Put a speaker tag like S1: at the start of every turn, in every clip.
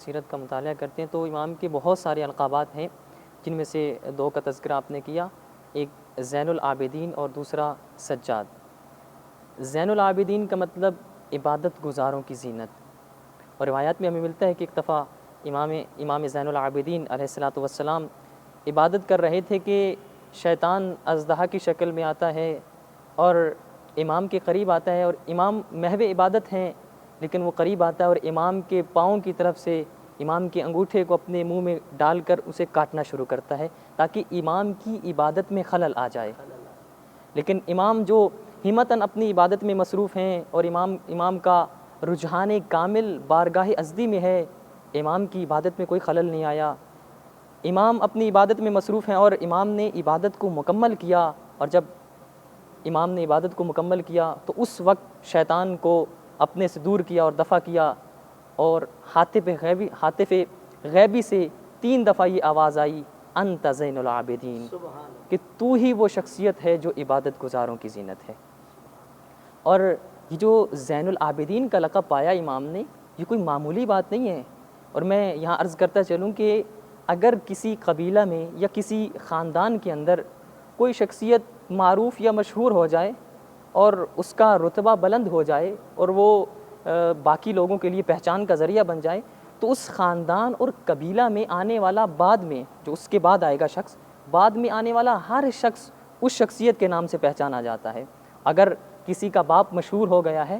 S1: سیرت کا مطالعہ کرتے ہیں تو امام کے بہت سارے القابات ہیں، جن میں سے دو کا تذکرہ آپ نے کیا، ایک زین العابدین اور دوسرا سجاد۔ زین العابدین کا مطلب عبادت گزاروں کی زینت، اور روایات میں ہمیں ملتا ہے کہ ایک دفعہ امام زین العابدین علیہ السلام عبادت کر رہے تھے کہ شیطان اژدہا کی شکل میں آتا ہے اور امام کے قریب آتا ہے، اور امام محو عبادت ہیں لیکن وہ قریب آتا ہے اور امام کے پاؤں کی طرف سے امام کے انگوٹھے کو اپنے منہ میں ڈال کر اسے کاٹنا شروع کرتا ہے تاکہ امام کی عبادت میں خلل آ جائے۔ لیکن امام جو ہمتاً اپنی عبادت میں مصروف ہیں اور امام کا رجحان کامل بارگاہ ازدی میں ہے، امام کی عبادت میں کوئی خلل نہیں آیا، امام اپنی عبادت میں مصروف ہیں اور امام نے عبادت کو مکمل کیا، اور جب امام نے عبادت کو مکمل کیا تو اس وقت شیطان کو اپنے سے دور کیا اور دفع کیا، اور ہاتف غیبی سے 3 دفعہ یہ آواز آئی، انت زین العابدین، کہ تو ہی وہ شخصیت ہے جو عبادت گزاروں کی زینت ہے۔ اور یہ جو زین العابدین کا لقب پایا امام نے، یہ کوئی معمولی بات نہیں ہے۔ اور میں یہاں عرض کرتا چلوں کہ اگر کسی قبیلہ میں یا کسی خاندان کے اندر کوئی شخصیت معروف یا مشہور ہو جائے اور اس کا رتبہ بلند ہو جائے اور وہ باقی لوگوں کے لیے پہچان کا ذریعہ بن جائے، تو اس خاندان اور قبیلہ میں آنے والا بعد میں جو اس کے بعد آئے گا شخص، بعد میں آنے والا ہر شخص اس شخصیت کے نام سے پہچانا جاتا ہے۔ اگر کسی کا باپ مشہور ہو گیا ہے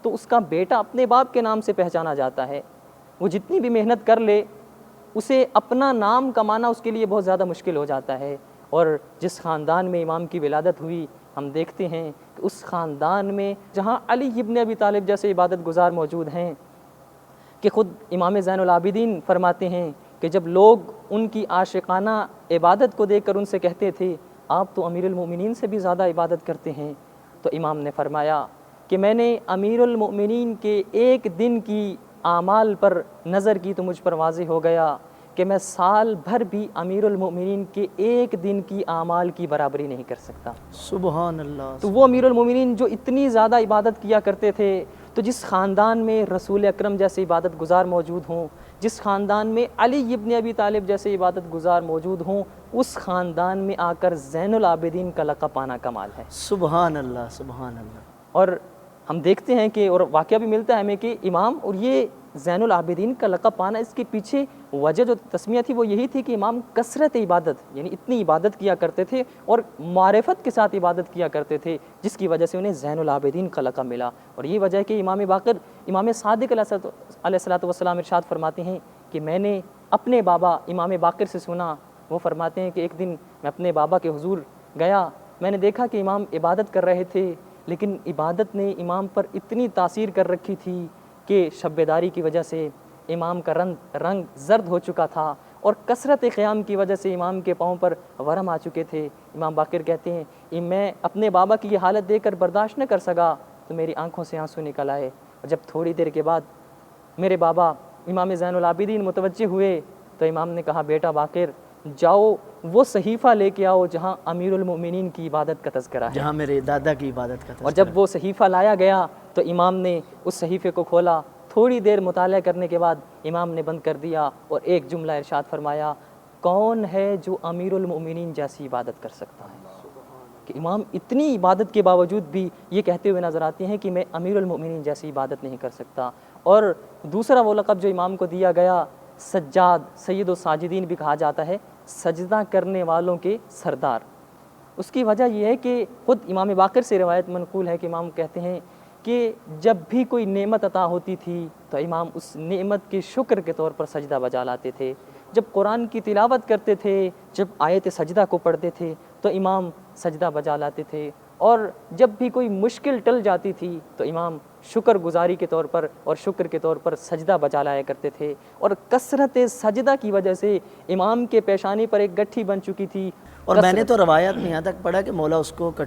S1: تو اس کا بیٹا اپنے باپ کے نام سے پہچانا جاتا ہے، وہ جتنی بھی محنت کر لے اسے اپنا نام کمانا اس کے لیے بہت زیادہ مشکل ہو جاتا ہے۔ اور جس خاندان میں امام کی ولادت ہوئی، ہم دیکھتے ہیں کہ اس خاندان میں جہاں علی ابن ابی طالب جیسے عبادت گزار موجود ہیں، کہ خود امام زین العابدین فرماتے ہیں کہ جب لوگ ان کی عاشقانہ عبادت کو دیکھ کر ان سے کہتے تھے آپ تو امیر المؤمنین سے بھی زیادہ عبادت کرتے ہیں، تو امام نے فرمایا کہ میں نے امیر المؤمنین کے ایک دن کی اعمال پر نظر کی تو مجھ پر واضح ہو گیا کہ میں سال بھر بھی امیر المؤمنین کے ایک دن کی اعمال کی برابری نہیں کر سکتا۔
S2: سبحان اللہ۔
S1: تو وہ امیر المؤمنین جو اتنی زیادہ عبادت کیا کرتے تھے، تو جس خاندان میں رسول اکرم جیسے عبادت گزار موجود ہوں، جس خاندان میں علی ابن ابی طالب جیسے عبادت گزار موجود ہوں، اس خاندان میں آ کر زین العابدین کا لقب پانا کمال ہے۔
S2: سبحان اللہ، سبحان اللہ۔
S1: اور ہم دیکھتے ہیں کہ اور واقعہ بھی ملتا ہے ہمیں کہ امام اور یہ زین العابدین کا لقب پانا، اس کے پیچھے وجہ جو تسمیہ تھی وہ یہی تھی کہ امام کثرت عبادت، یعنی اتنی عبادت کیا کرتے تھے اور معرفت کے ساتھ عبادت کیا کرتے تھے، جس کی وجہ سے انہیں زین العابدین کا لقب ملا۔ اور یہ وجہ ہے کہ امام باقر، امام صادق علیہ السلام ارشاد فرماتے ہیں کہ میں نے اپنے بابا امام باقر سے سنا، وہ فرماتے ہیں کہ ایک دن میں اپنے بابا کے حضور گیا، میں نے دیکھا کہ امام عبادت کر رہے تھے، لیکن عبادت نے امام پر اتنی تاثیر کر رکھی تھی کہ شب بیداری کی وجہ سے امام کا رنگ زرد ہو چکا تھا، اور کثرت قیام کی وجہ سے امام کے پاؤں پر ورم آ چکے تھے۔ امام باقر کہتے ہیں میں اپنے بابا کی یہ حالت دیکھ کر برداشت نہ کر سکا تو میری آنکھوں سے آنسو نکل آئے، اور جب تھوڑی دیر کے بعد میرے بابا امام زین العابدین متوجہ ہوئے تو امام نے کہا بیٹا باقر جاؤ وہ صحیفہ لے کے آؤ جہاں امیر المؤمنین کی عبادت کا تذکرہ ہے،
S2: جہاں میرے دادا کی عبادت کا تذکرہ۔
S1: اور جب وہ صحیفہ لایا گیا تو امام نے اس صحیفے کو کھولا، تھوڑی دیر مطالعہ کرنے کے بعد امام نے بند کر دیا اور ایک جملہ ارشاد فرمایا، کون ہے جو امیر المؤمنین جیسی عبادت کر سکتا ہے؟ کہ امام اتنی عبادت کے باوجود بھی یہ کہتے ہوئے نظر آتے ہیں کہ میں امیر المؤمنین جیسی عبادت نہیں کر سکتا۔ اور دوسرا وہ لقب جو امام کو دیا گیا، سجاد، سید الساجدین بھی کہا جاتا ہے، سجدہ کرنے والوں کے سردار۔ اس کی وجہ یہ ہے کہ خود امام باقر سے روایت منقول ہے کہ امام کہتے ہیں کہ جب بھی کوئی نعمت عطا ہوتی تھی تو امام اس نعمت کے شکر کے طور پر سجدہ بجا لاتے تھے۔ جب قرآن کی تلاوت کرتے تھے، جب آیت سجدہ کو پڑھتے تھے تو امام سجدہ بجا لاتے تھے، اور جب بھی کوئی مشکل ٹل جاتی تھی تو امام شکر گزاری کے طور پر اور شکر کے طور پر سجدہ بجا لایا کرتے تھے، اور کثرت سجدہ کی وجہ سے امام کے پیشانی پر ایک گٹھی بن چکی تھی۔
S2: اور میں نے تو روایات میں یہاں تک پڑھا کہ مولا اس کو کٹوا